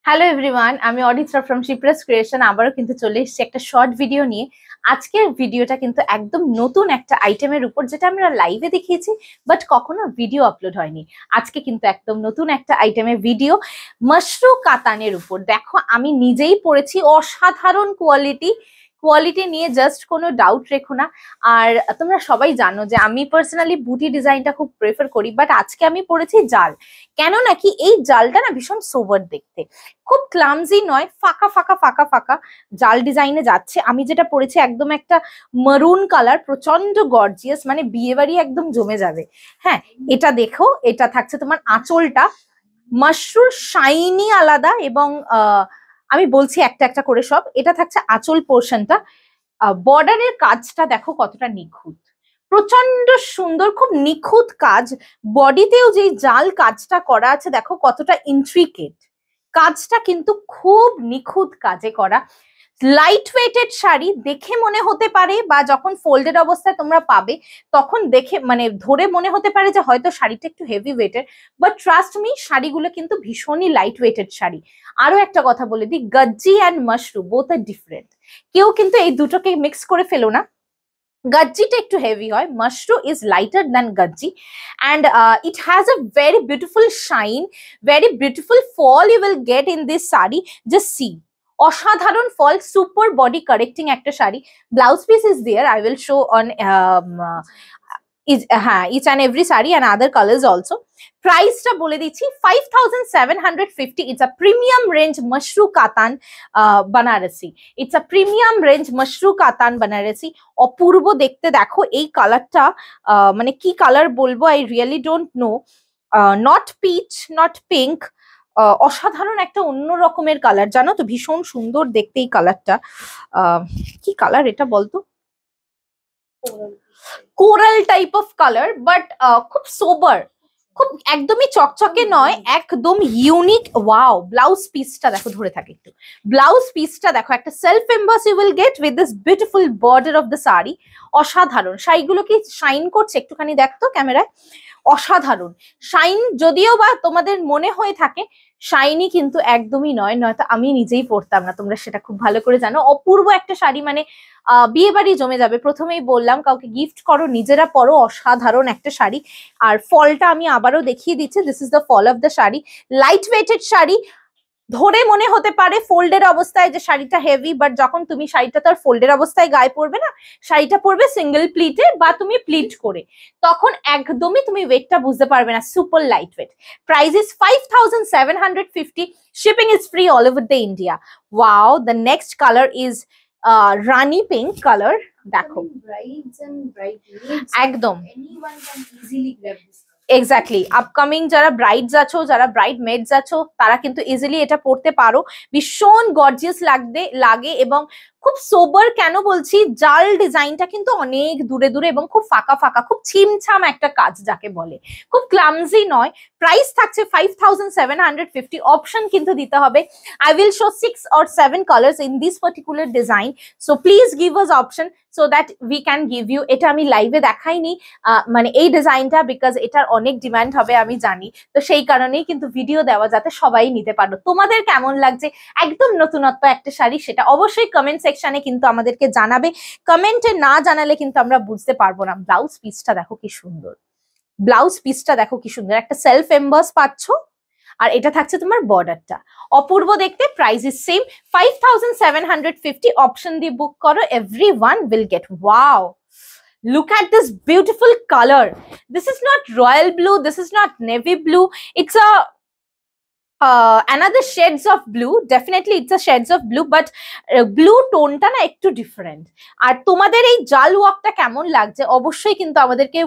Hello everyone, আমি অডিত্রা from Shipra's creation আবারও কিন্তু চলে এসেছি একটা শর্ট ভিডিও নিয়ে। আজকের ভিডিওটা কিন্তু একদম নতুন একটা আইটেমের উপর, যেটা আমরা লাইভে দেখিয়েছি বাট কখনো ভিডিও আপলোড হয়নি। আজকে কিন্তু একদম নতুন একটা আইটেমের ভিডিও মাশরু কাতানের উপর। দেখো, আমি নিজেই পড়েছি, অসাধারণ কোয়ালিটি নিয়ে জাস্ট কোনো ডাউট রেখো না। আর তোমরা সবাই জানো যে আমি পার্সোনালি বুটি ডিজাইনটা খুব প্রেফার করি, বাট আজকে আমি পড়েছি জাল। কেন নাকি এই জালটা না ভীষণ সোবার দেখতে, খুব ক্লামজি নয়, ফাঁকা ফাঁকা ফাঁকা ফাঁকা জাল ডিজাইনে যাচ্ছে। আমি যেটা পরেছি একদম একটা মারুন কালার, প্রচন্ড গর্জিয়াস, মানে বিয়ে বাড়ি একদম জমে যাবে। হ্যাঁ, এটা দেখো, এটা থাকছে তোমার আঁচলটা মাশরুর শাইনি আলাদা, এবং আমি বলছি একটা একটা করে সব। এটা থাকছে আঁচল পোর্শনটা, বর্ডারের কাজটা দেখো কতটা নিখুঁত, প্রচন্ড সুন্দর, খুব নিখুঁত কাজ। বডিতেও যে জাল কাজটা করা আছে দেখো কতটা ইন্ট্রিকেট, কাজটা কিন্তু খুব নিখুঁত কাজে করা। লাইট ওয়েটেড শাড়ি দেখে মনে হতে পারে, বা যখন ফোল্ডেড অবস্থায় তোমরা পাবে তখন দেখে মানে ধরে মনে হতে পারে যে হয়তো শাড়িটা একটু heavy weighted, but trust me, শাড়িগুলো কিন্তু ভীষণই লাইট ওয়েটেড শাড়ি। আরো একটা কথা বলে দিই, Gajji and Mashru both are different. কেউ কিন্তু এই দুটোকে মিক্স করে ফেলো না। গজ্জিটা একটু হেভি হয়, Mashru is lighter than Gajji, and it has a very beautiful shine, very beautiful fall you will get in this sari. Just see, অসাধারণ ফল, সুপার বডি কারেক্টিং একটা sari. Blouse piece is there, I will show on হ্যাঁ, each and every sari and other colours also. প্রাইসটা বলে দিচ্ছি, 5750। It's a premium range Mashru Katan Banarasi. It's a premium range Mashru Katan Banarasi. অপূর্ব দেখতে, দেখো এই কালারটা, মানে কি কালার বলবো, I really don't know. Not peach, not pink, অসাধারণ একটা অন্য রকমের কালার, জানো তো, ভীষণ সুন্দর দেখতে এই কালারটা। কি কালার এটা বলতো? Coral type of colour, but খুব সোবার, খুব একদমই চকচকে নয়, একদম ইউনিক। ওয়াও, ব্লাউজ পিসটা দেখো, ধরে থাকে একটু, ব্লাউজ পিসটা দেখো, একটা self emboss you will get with this beautiful border of the sari. অসাধারণ, শাড়িগুলো কি শাইন করছে একটুখানি দেখতো ক্যামেরায়, অসাধারণ শাইন। যদিও বা তোমাদের মনে হয়ে থাকে শাইনি, কিন্তু একদমই নয়, নয়তো আমি নিজেই পরতাম না, তোমরা সেটা খুব ভালো করে জানো। অপূর্ব একটা শাড়ি, মানে বিয়ে বাড়ি জমে যাবে। প্রথমেই বললাম, কাউকে গিফট করো, নিজেরা পরো, অসাধারণ একটা শাড়ি। আর ফলটা আমি আবারও দেখিয়ে দিচ্ছি, this is the fall of the sari. Light weighted sari, ধরে মনে হতে পারে ফোল্ডের অবস্থায় যে শাড়িটা হেভি, বাট যখন তুমি শাড়িটা তার ফোল্ডের অবস্থায় গায়ে পরবে না, শাড়িটা পরবে সিঙ্গেল প্লিটে বা তুমি প্লিট করে, তখন একদমই তুমি ওয়েটটা বুঝতে পারবে না। Super light weight. Price is 5750। Shipping is free all over the India. Wow, the next colour is Rani pink colour. দেখো, একদম এক্স্যাক্টলি, আপকামিং যারা ব্রাইডস আছো, যারা ব্রাইড মেডস আছো, তারা কিন্তু ইজিলি এটা পড়তে পারো। ভীষণ গর্জিয়াস লাগে, এবং খুব সোবার। কেন বলছি, জাল ডিজাইনটা কিন্তু অনেক দূরে দূরে এবং খুব ফাঁকা ফাঁকা, খুব ছিমছাম একটা কাজ যাকে বলে, খুব ক্লামজি নয়। প্রাইস থাকছে 5750। অপশন কিন্তু দিতে হবে। I will show 6 or 7 colours in this particular design, so please give us option so that we can give you. এটা আমি লাইভে দেখাইনি মানে এই ডিজাইনটা, বিকজ এটার অনেক ডিমান্ড হবে আমি জানি, তো সেই কারণেই কিন্তু ভিডিও দেওয়া, যাতে সবাই নিতে পারো। তোমাদের কেমন লাগছে একদম নতুনত্ব একটা শাড়ি, সেটা অবশ্যই কমেন্ট সেকশনে কিন্তু আমাদেরকে জানাবে। কমেন্টে না জানালে কিন্তু আমরা বুঝতে পারবো না। ব্লাউজ পিসটা দেখো কি সুন্দর, ব্লাউজ পিসটা দেখো কি সুন্দর, একটা সেলফ এমবস পাচ্ছ, আর এটা থাকছে তোমার বর্ডারটা, অপূর্ব দেখতে। Price is same 5750। অপশন দিয়ে বুক করো, everyone will get. Wow, look at this beautiful color. This is not royal blue, this is not navy blue, it's a another shades of blue. Definitely it's a shades of blue, but blue tone টা না একটু different. আর তোমাদের এই জাল ওয়ার্কটা কেমন লাগছে অবশ্যই কিন্তু আমাদেরকে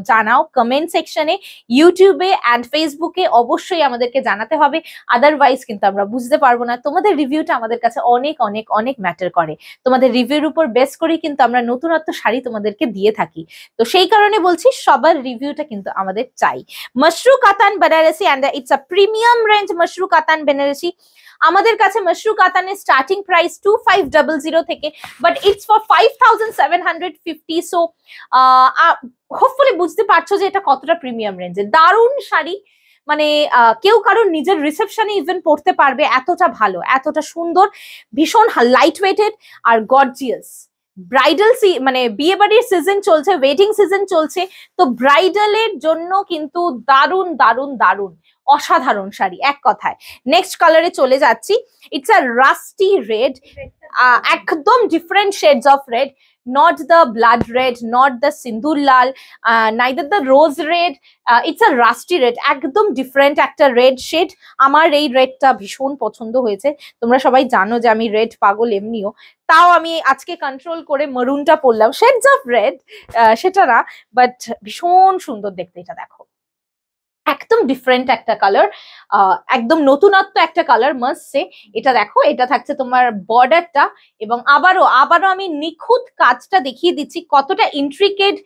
জানাও কমেন্ট সেকশনে, ইউটিউবে অ্যান্ড ফেসবুকে অবশ্যই আমাদেরকে জানাতে হবে, আদারওয়াইজ কিন্তু আমরা বুঝতে পারবো না। তোমাদের রিভিউটা আমাদের কাছে অনেক অনেক অনেক ম্যাটার করে। তোমাদের রিভিউর উপর বেস করেই কিন্তু আমরা নতুনত্ব শাড়ি তোমাদেরকে দিয়ে থাকি, তো সেই কারণে বলছি সবার রিভিউটা কিন্তু আমাদের চাই। Mashru Katan Banarasi, and it's a premium range Mashru Katan Banarasi. আমাদের কাছে মাশরু কাতানের স্টার্টিং প্রাইস 2500 থেকে, but it's for 5750। So hopefully বুঝতে পারছো যে এটা কতটা প্রিমিয়াম রেঞ্জে। দারুণ শাড়ি, মানে কেউ কারোর নিজের রিসেপশনে ইভেন পড়তে পারবে, এতটা ভালো, এতটা সুন্দর, ভীষণ লাইট ওয়েটেড আর গর্জিয়াস। ব্রাইডাল মানে বিয়ে বাড়ির সিজন চলছে, ওয়েডিং সিজন চলছে, তো ব্রাইডালের জন্য কিন্তু দারুণ দারুণ দারুণ অসাধারণ শাড়ি এক কথায়। নেক্সট কালারে চলে যাচ্ছি, ইটস আ রাস্টি রেড, একদম different shades of red, not the blood red, not the sindoor lal, neither the rose red, it's a rusty red, একদম ডিফারেন্ট একটা রেড শেড। আমার এই রেডটা ভীষণ পছন্দ হয়েছে, তোমরা সবাই জানো যে আমি রেড পাগল এমনিও, তাও আমি আজকে কন্ট্রোল করে মেরুনটা পরলাম, শেডস অফ রেড সেটা না, বাট ভীষণ সুন্দর দেখতে। এটা দেখো একদম ডিফারেন্ট একটা কালার, একদম নতুনত্ব একটা কালার, মাস্ট সে। এটা দেখো, এটা থাকছে তোমার বর্ডারটা, এবং আবারও আমি নিখুঁত কাজটা দেখিয়ে দিচ্ছি, কতটা ইন্ট্রিকেট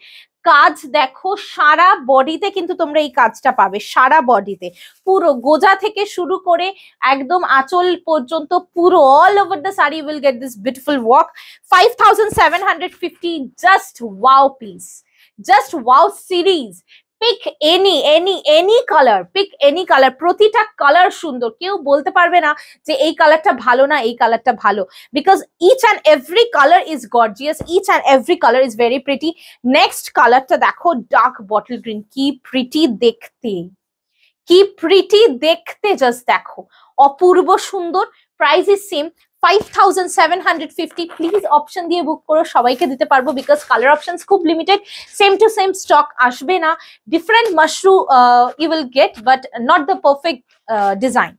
কাজ দেখো, সারা বডিতে কিন্তু তোমরা এই কাজটা পাবে, সারা বডিতে পুরো গোজা থেকে শুরু করে একদম আঁচল পর্যন্ত পুরো all over the sari will get this beautiful work. 5750, just wow piece, just wow series. Pick any colour, pick any colour, প্রতিটা কালার সুন্দর, কেউ বলতে পারবে না যে এই কালারটা ভালো না, এই কালারটা ভালো, because each and every colour is gorgeous, each and every colour is very pretty. Next কালারটা দেখো, ডার্ক বটল গ্রিন, কি প্রিটি দেখতে, কি প্রিটি দেখতে, জাস্ট দেখো, অপূর্ব সুন্দর। Price is same 5750, please option দিয়ে বুক করো, সবাইকে দিতে পারবো, বিকজ কালার অপশনস খুব limited, same to same stock আসবে না, ডিফারেন্ট মাশরু you will get, but not the perfect design.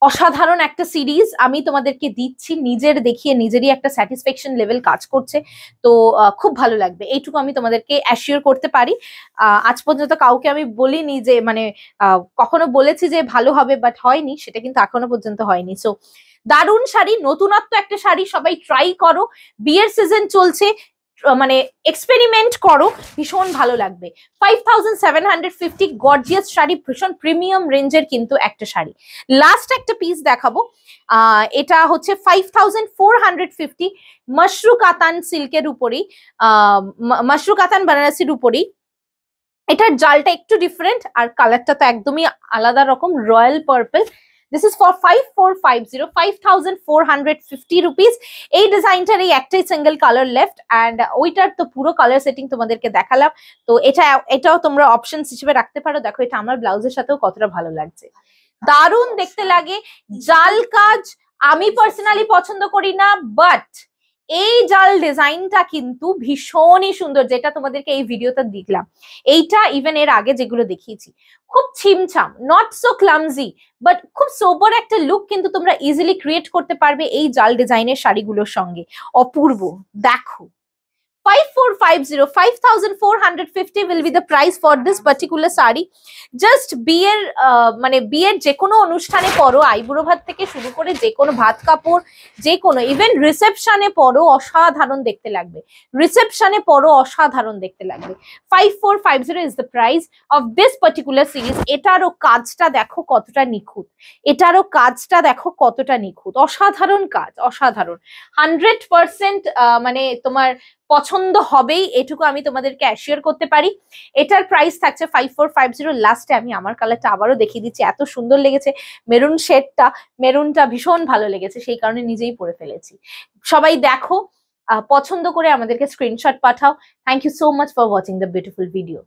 অসাধারণ একটা সিরিজ আমি তোমাদেরকে দিচ্ছি, নিজের দেখিয়ে নিজেরই একটা স্যাটিসফ্যাকশন লেভেল কাজ করছে, তো খুব ভালো লাগবে, এইটুকু আমি তোমাদেরকে অ্যাসিওর করতে পারি। আজ পর্যন্ত কাউকে আমি বলিনি যে মানে কখনো বলেছি যে ভালো হবে, বাট হয়নি, সেটা কিন্তু এখনো পর্যন্ত হয়নি। সো দারুণ শাড়ি, নতুনত্ব একটা শাড়ি, সবাই ট্রাই করো, বিয়ের সিজন চলছে, মানে এক্সপেরিমেন্ট করো, ভীষণ ভালো লাগবে। 5750 গর্জিয়াস শাড়ি, ভীষণ প্রিমিয়াম রেঞ্জের কিন্তু একটা শাড়ি। লাস্ট একটা পিস দেখাবো, এটা হচ্ছে 5450, মাশরু কাতান সিল্কের উপরেই, মাশরু কাতান বানারসির উপরেই। এটার জালটা একটু ডিফারেন্ট, আর কালারটা তো একদমই আলাদা রকম, royal purple. This is for 5450, 5450 rupees. এই ডিজাইনটার এই একটাই সিঙ্গেল কালার লেফট, অ্যান্ড ওইটার তো পুরো কালার সেটিং তোমাদেরকে দেখালাম, তো এটাও তোমরা অপশন হিসেবে রাখতে পারো। দেখো এটা আমার ব্লাউজের সাথেও কতটা ভালো লাগছে, দারুণ দেখতে লাগে। জাল কাজ আমি পার্সোনালি পছন্দ করি না, বাট এই জাল ডিজাইনটা কিন্তু ভীষণই সুন্দর, যেটা তোমাদেরকে এই ভিডিওতে দেখলাম, এইটা ইভেন এর আগে যেগুলো দেখিয়েছি, খুব ছিমছাম, নট সো ক্লামজি, বাট খুব সোবার একটা লুক কিন্তু তোমরা ইজিলি ক্রিয়েট করতে পারবে এই জাল ডিজাইনের শাড়িগুলোর সঙ্গে। অপূর্ব, দেখো 5450 will be the price for this particular sari. Just বিয়ের মানে বিয়ের যে কোনো অনুষ্ঠানে পরো, আইবুড়ো ভাত থেকে শুরু করে যে কোনো ভাত কাপড়, যে কোনো ইভেন রিসেপশনে পরো, অসাধারণ দেখতে লাগবে, রিসেপশনে পরো অসাধারণ দেখতে লাগবে। 5450 is the price of this particular series। এটারও কাজটা দেখো কতটা নিখুঁত, এটারও কাজটা দেখো কতটা নিখুঁত, অসাধারণ কাজ, অসাধারণ, 100% মানে তোমার পছন্দ হবেই, এটুকু আমি তোমাদেরকে অ্যাসিওর করতে পারি। এটার প্রাইস থাকছে 5450। লাস্টে আমি আমার কালারটা আবারও দেখিয়ে দিচ্ছি, এত সুন্দর লেগেছে মেরুন শেডটা, মেরুনটা ভীষণ ভালো লেগেছে, সেই কারণে নিজেই পরে ফেলেছি। সবাই দেখো, পছন্দ করে আমাদেরকে স্ক্রিনশট পাঠাও। Thank you so much for watching the beautiful video.